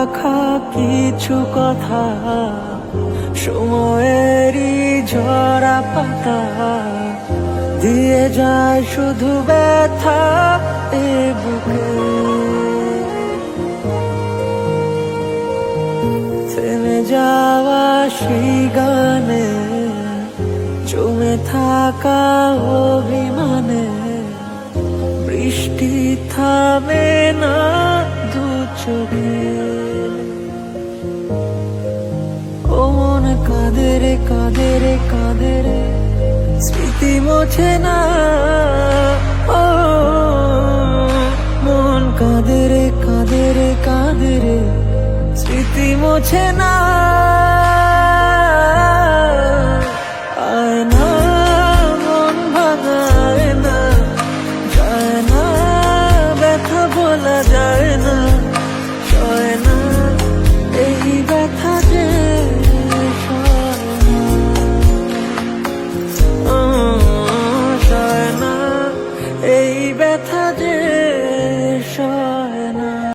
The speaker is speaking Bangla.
রাখা কিছু কথা, সময়েরই ঝরা পাতা দিয়ে যায় শুধু ব্যথা এ বুকে। থেমে যাওয়া সেই গানে, জমে থাকা অভিমানে, বৃষ্টি থামে না দু চোখে। ও মন কাঁদে রে কাঁদে রে কাঁদে রে, স্মৃতি মোছে না। ও মন কাঁদে রে কাঁদে রে কাঁদে রে, স্মৃতি মোছে না।